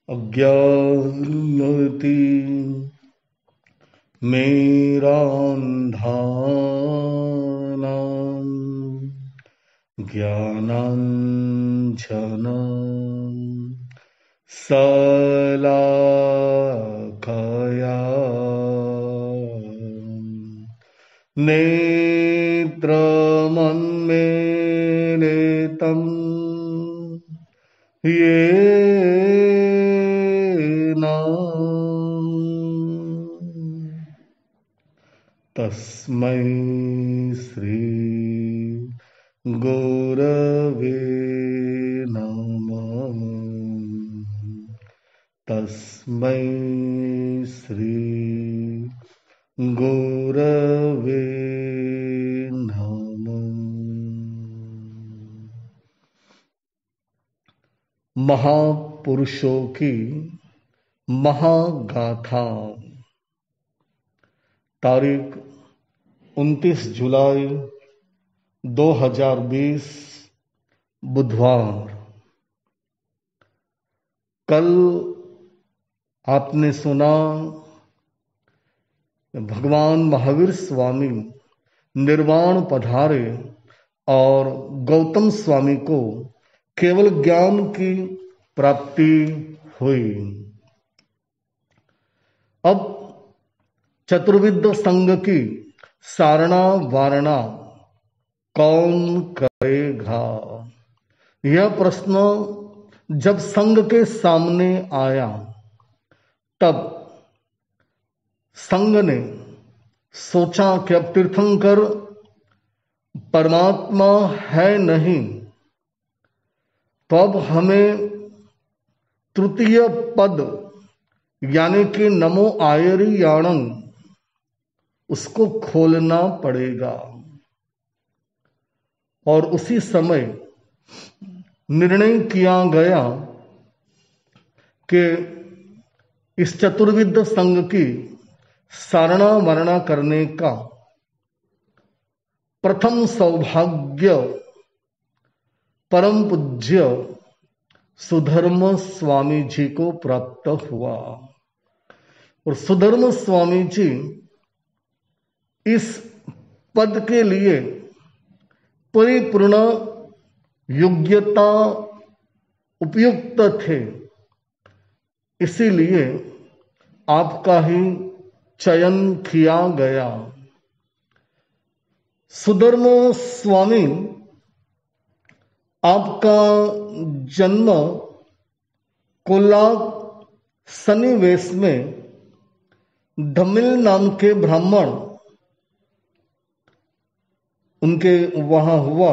अज्ञानति मेरान्धानां ज्ञानाञ्जन शलाकया नेत्रमन्मीलितं येन तस्मै श्री गुरवे नमः। तस्मै श्री गुरवे नमः। महापुरुषों की महागाथा। तारीख 29 जुलाई 2020 बुधवार। कल आपने सुना भगवान महावीर स्वामी निर्वाण पधारे और गौतम स्वामी को केवल ज्ञान की प्राप्ति हुई। अब चतुर्विद संघ की सारणा वारणा कौन करेगा, यह प्रश्न जब संघ के सामने आया तब संघ ने सोचा कि अब तीर्थंकर परमात्मा है नहीं, तो अब हमें तृतीय पद यानी कि नमो आयरियाणं उसको खोलना पड़ेगा। और उसी समय निर्णय किया गया कि इस चतुर्विद संघ की सारणा वारणा करने का प्रथम सौभाग्य परम पूज्य सुधर्म स्वामी जी को प्राप्त हुआ। और सुधर्म स्वामी जी इस पद के लिए परिपूर्ण योग्यता उपयुक्त थे, इसीलिए आपका ही चयन किया गया। सुधर्म स्वामी, आपका जन्म कोल्लाग सन्निवेश में धमिल नाम के ब्राह्मण उनके वहां हुआ।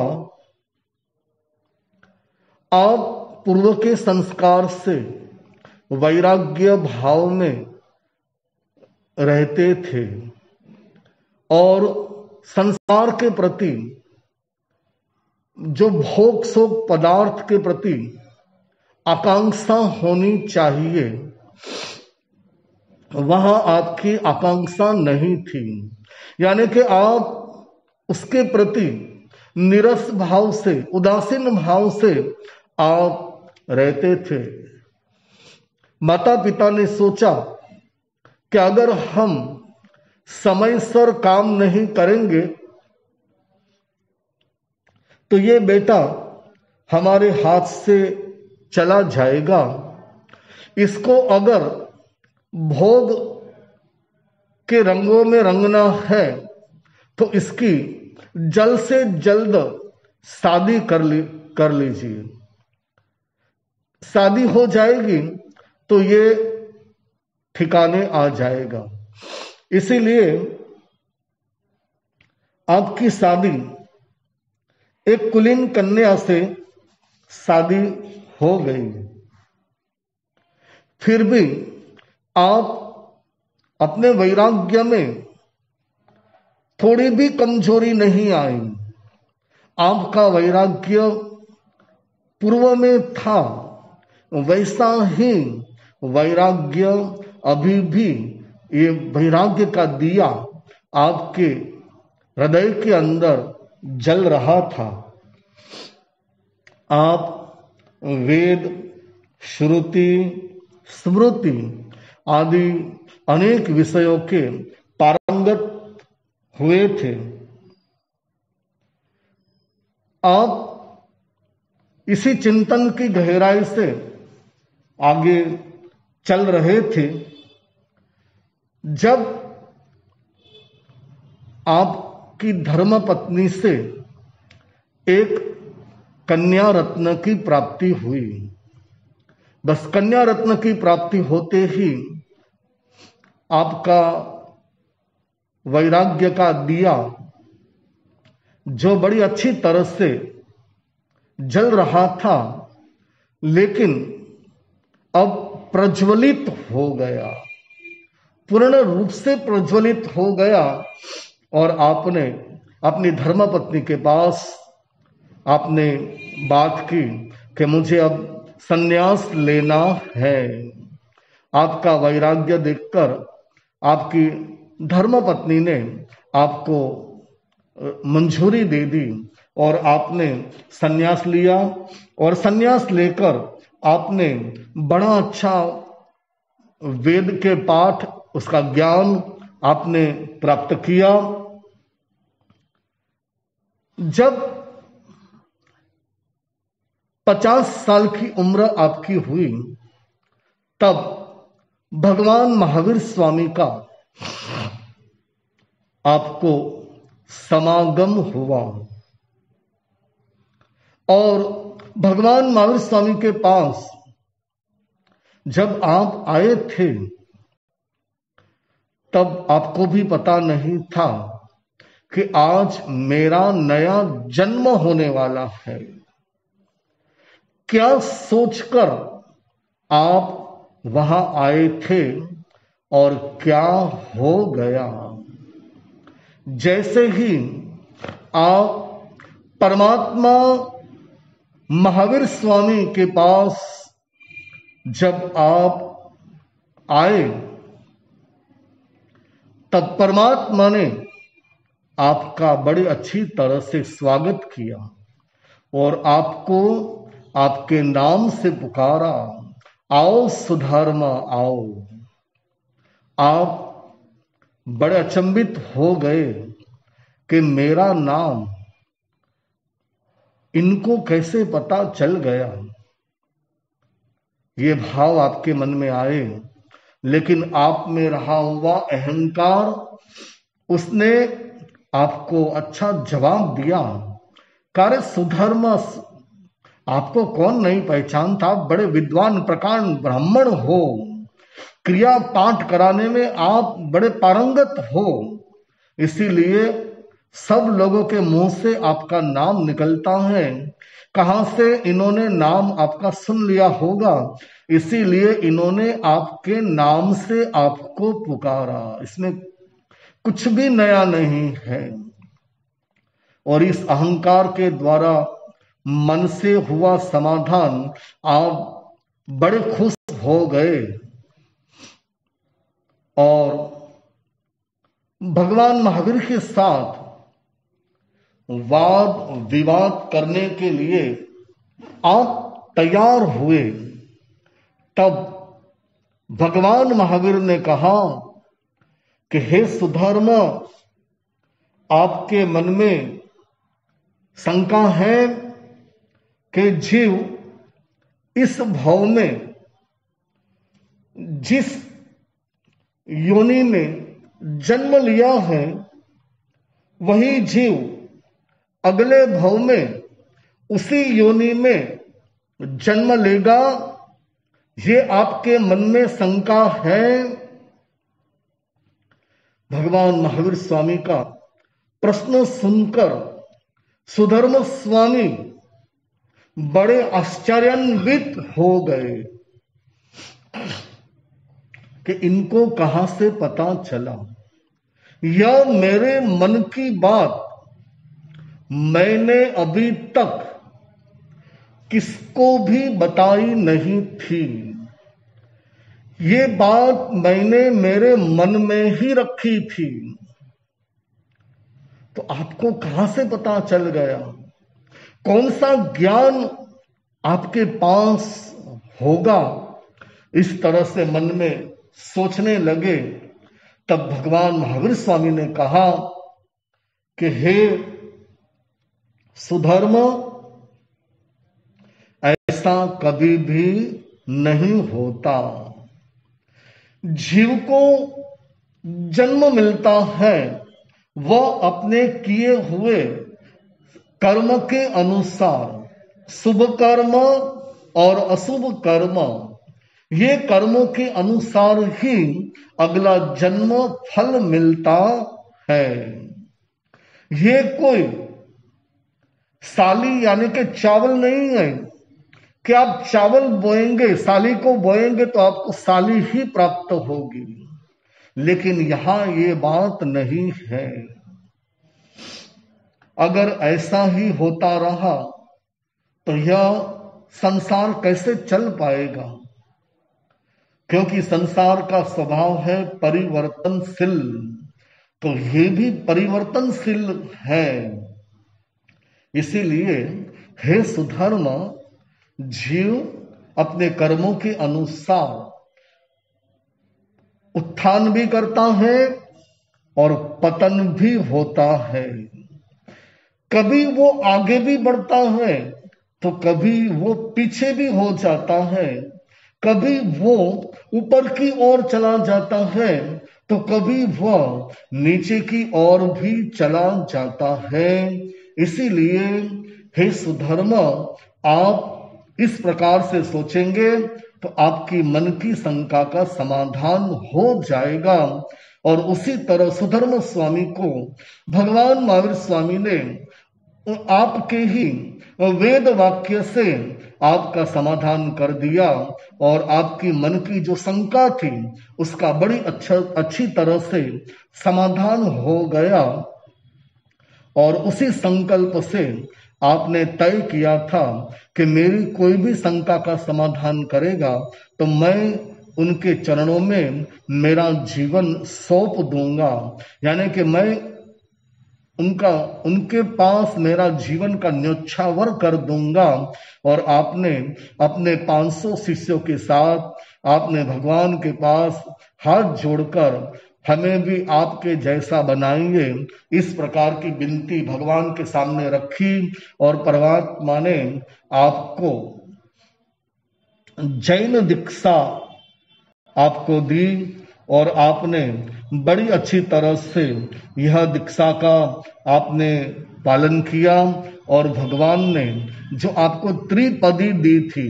आप पूर्व के संस्कार से वैराग्य भाव में रहते थे और संसार के प्रति, जो भोग शोक पदार्थ के प्रति आकांक्षा होनी चाहिए, वहां आपकी आकांक्षा नहीं थी। यानी कि आप उसके प्रति निरस भाव से, उदासीन भाव से आप रहते थे। माता पिता ने सोचा कि अगर हम समय पर काम नहीं करेंगे तो ये बेटा हमारे हाथ से चला जाएगा। इसको अगर भोग के रंगों में रंगना है तो इसकी जल्द से जल्द शादी कर लीजिए। शादी हो जाएगी तो ये ठिकाने आ जाएगा। इसीलिए आपकी शादी एक कुलीन कन्या से शादी हो गई। फिर भी आप अपने वैराग्य में थोड़ी भी कमजोरी नहीं आई। आपका वैराग्य पूर्व में था, वैसा ही वैराग्य अभी भी, ये वैराग्य का दिया आपके हृदय के अंदर जल रहा था। आप वेद, श्रुति, स्मृति आदि अनेक विषयों के पारंगत हुए थे। आप इसी चिंतन की गहराई से आगे चल रहे थे जब आपकी धर्मपत्नी से एक कन्या रत्न की प्राप्ति हुई। बस कन्या रत्न की प्राप्ति होते ही आपका वैराग्य का दिया, जो बड़ी अच्छी तरह से जल रहा था, लेकिन अब प्रज्वलित हो गया, पूर्ण रूप से प्रज्वलित हो गया। और आपने अपनी धर्मपत्नी के पास आपने बात की कि मुझे अब संन्यास लेना है। आपका वैराग्य देखकर आपकी धर्मपत्नी ने आपको मंजूरी दे दी और आपने संन्यास लिया। और संन्यास लेकर आपने बड़ा अच्छा वेद के पाठ, उसका ज्ञान आपने प्राप्त किया। जब 50 साल की उम्र आपकी हुई, तब भगवान महावीर स्वामी का आपको समागम हुआ। और भगवान महावीर स्वामी के पास जब आप आए थे, तब आपको भी पता नहीं था कि आज मेरा नया जन्म होने वाला है। क्या सोचकर आप वहां आए थे और क्या हो गया? जैसे ही आप परमात्मा महावीर स्वामी के पास जब आप आए, तब परमात्मा ने आपका बड़ी अच्छी तरह से स्वागत किया और आपको आपके नाम से पुकारा, आओ सुधर्मा आओ। आप बड़े अचंभित हो गए कि मेरा नाम इनको कैसे पता चल गया। ये भाव आपके मन में आए, लेकिन आप में रहा हुआ अहंकार, उसने आपको अच्छा जवाब दिया। कार्य सुधर्मा, आपको कौन नहीं पहचानता, आप बड़े विद्वान प्रकांड ब्राह्मण हो, क्रिया पाठ कराने में आप बड़े पारंगत हो, इसीलिए सब लोगों के मुंह से आपका नाम निकलता है। कहां से इन्होंने नाम आपका सुन लिया होगा, इसीलिए इन्होंने आपके नाम से आपको पुकारा। इसमें कुछ भी नया नहीं है। और इस अहंकार के द्वारा मन से हुआ समाधान, आप बड़े खुश हो गए और भगवान महावीर के साथ वाद विवाद करने के लिए आप तैयार हुए। तब भगवान महावीर ने कहा कि हे सुधर्मा, आपके मन में शंका है कि जीव इस भव में जिस योनि में जन्म लिया है, वही जीव अगले भव में उसी योनि में जन्म लेगा। ये आपके मन में शंका है। भगवान महावीर स्वामी का प्रश्न सुनकर सुधर्म स्वामी बड़े आश्चर्यान्वित हो गए कि इनको कहां से पता चला। यह मेरे मन की बात मैंने अभी तक किसको भी बताई नहीं थी। ये बात मैंने मेरे मन में ही रखी थी, तो आपको कहां से पता चल गया? कौन सा ज्ञान आपके पास होगा इस तरह से मन में सोचने लगे, तब भगवान महावीर स्वामी ने कहा कि हे सुधर्म, ऐसा कभी भी नहीं होता। जीव को जन्म मिलता है, वह अपने किए हुए कर्म के अनुसार शुभ कर्म और अशुभ कर्म, ये कर्मों के अनुसार ही अगला जन्म फल मिलता है। ये कोई साली यानी कि चावल नहीं है कि आप चावल बोएंगे, साली को बोएंगे तो आपको साली ही प्राप्त होगी। लेकिन यहां ये बात नहीं है। अगर ऐसा ही होता रहा तो यह संसार कैसे चल पाएगा? क्योंकि संसार का स्वभाव है परिवर्तनशील, तो ये भी परिवर्तनशील है। इसीलिए हे सुधर्म, जीव अपने कर्मों के अनुसार उत्थान भी करता है और पतन भी होता है। कभी वो आगे भी बढ़ता है तो कभी वो पीछे भी हो जाता है, कभी वो ऊपर की ओर चला जाता है तो कभी वह नीचे की ओर भी चला जाता है। इसीलिए हे सुधर्म, आप इस प्रकार से सोचेंगे तो आपकी मन की शंका का समाधान हो जाएगा। और उसी तरह सुधर्म स्वामी को भगवान महावीर स्वामी ने आपके ही वेद वाक्य से आपका समाधान कर दिया और आपकी मन की जो शंका थी उसका बड़ी अच्छी तरह से समाधान हो गया। और उसी संकल्प से आपने तय किया था कि मेरी कोई भी शंका का समाधान करेगा तो मैं उनके चरणों में मेरा जीवन सौंप दूंगा, यानी कि मैं उनके पास मेरा जीवन का न्योछावर कर दूंगा। और आपने अपने 500 शिष्यों के साथ आपने भगवान के पास हाथ जोड़कर हमें भी आपके जैसा बनाएंगे, इस प्रकार की विनती भगवान के सामने रखी और परमात्मा ने आपको जैन दीक्षा आपको दी और आपने बड़ी अच्छी तरह से यह दीक्षा का आपने पालन किया। और भगवान ने जो आपको त्रिपदी दी थी,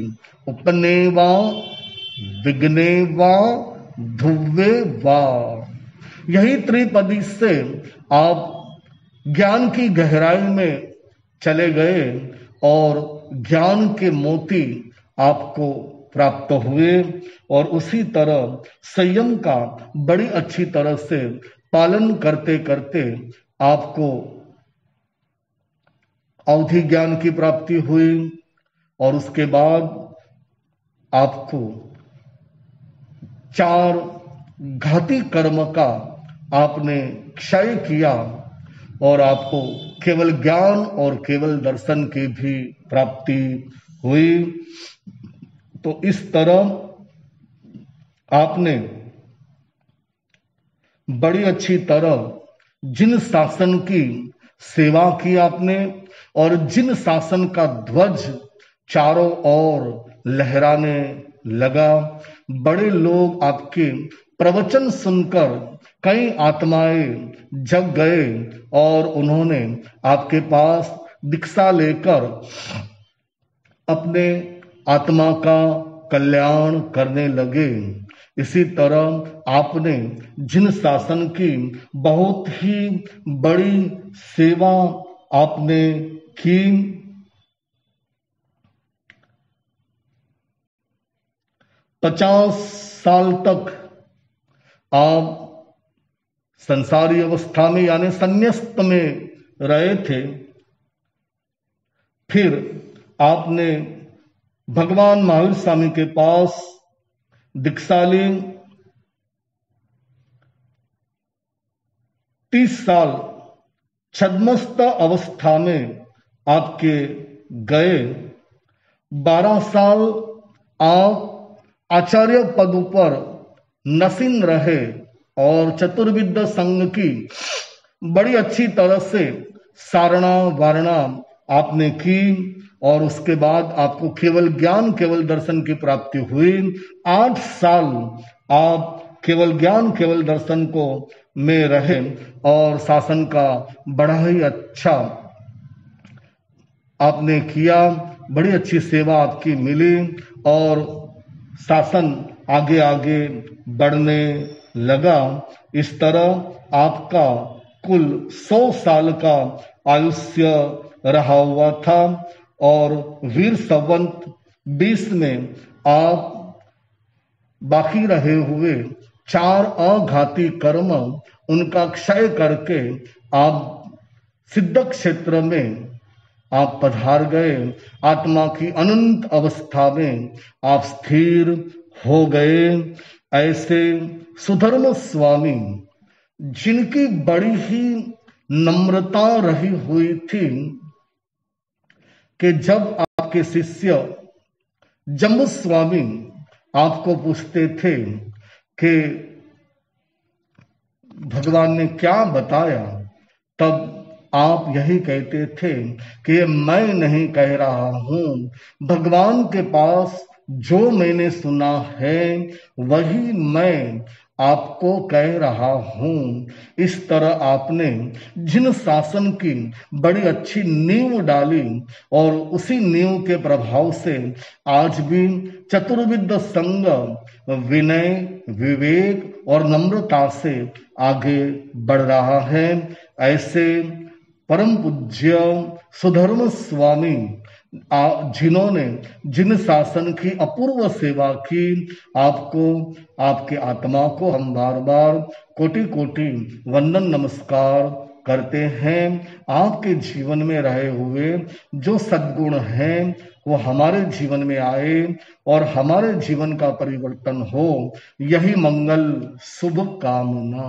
उपने वा, विघ्ने वा, धुव्वे वा, यही त्रिपदी से आप ज्ञान की गहराई में चले गए और ज्ञान के मोती आपको प्राप्त हुए। और उसी तरह संयम का बड़ी अच्छी तरह से पालन करते करते आपको अवधि ज्ञान की प्राप्ति हुई। और उसके बाद आपको 4 घाती कर्म का आपने क्षय किया और आपको केवल ज्ञान और केवल दर्शन की भी प्राप्ति हुई। तो इस तरह आपने बड़ी अच्छी तरह जिन शासन की सेवा की आपने, और जिन शासन का ध्वज चारों ओर लहराने लगा, बड़े लोग आपके प्रवचन सुनकर कई आत्माएं जग गए और उन्होंने आपके पास दीक्षा लेकर अपने आत्मा का कल्याण करने लगे। इसी तरह आपने जिन शासन की बहुत ही बड़ी सेवा आपने की, 50 साल तक आप संसारी अवस्था में यानी संन्यास्त में रहे थे। फिर आपने भगवान महावीर स्वामी के पास दीक्षा ली। 30 साल छद्मस्त अवस्था में आपके गए। 12 साल आप आचार्य पद पर नसीन रहे और चतुर्विद संघ की बड़ी अच्छी तरह से सारणा वारणा आपने की और उसके बाद आपको केवल ज्ञान केवल दर्शन की प्राप्ति हुई। 8 साल आप केवल ज्ञान केवल दर्शन को में रहे और शासन का बड़ा ही अच्छा आपने किया, बड़ी अच्छी सेवा आपकी मिली और शासन आगे आगे बढ़ने लगा। इस तरह आपका कुल 100 साल का आयुष्य रहा हुआ था और वीर संवत 20 में आप बाकी रहे हुए 4 अघाती कर्म उनका क्षय करके आप सिद्ध क्षेत्र में आप पधार गए। आत्मा की अनंत अवस्था में आप स्थिर हो गए। ऐसे सुधर्म स्वामी जिनकी बड़ी ही नम्रता रही हुई थी कि जब आपके शिष्य जम्बू स्वामी आपको पूछते थे कि भगवान ने क्या बताया, तब आप यही कहते थे कि मैं नहीं कह रहा हूं, भगवान के पास जो मैंने सुना है वही मैं आपको कह रहा हूं। इस तरह आपने जिन शासन की बड़ी अच्छी नींव डाली और उसी नींव के प्रभाव से आज भी चतुर्विद संघ विनय विवेक और नम्रता से आगे बढ़ रहा है। ऐसे परम पूज्य सुधर्म स्वामी जिन्होंने जिन शासन की अपूर्व सेवा की, आपको आपके आत्मा को हम बार बार कोटि कोटि वंदन नमस्कार करते हैं। आपके जीवन में रहे हुए जो सद्गुण हैं वो हमारे जीवन में आए और हमारे जीवन का परिवर्तन हो, यही मंगल शुभ कामना।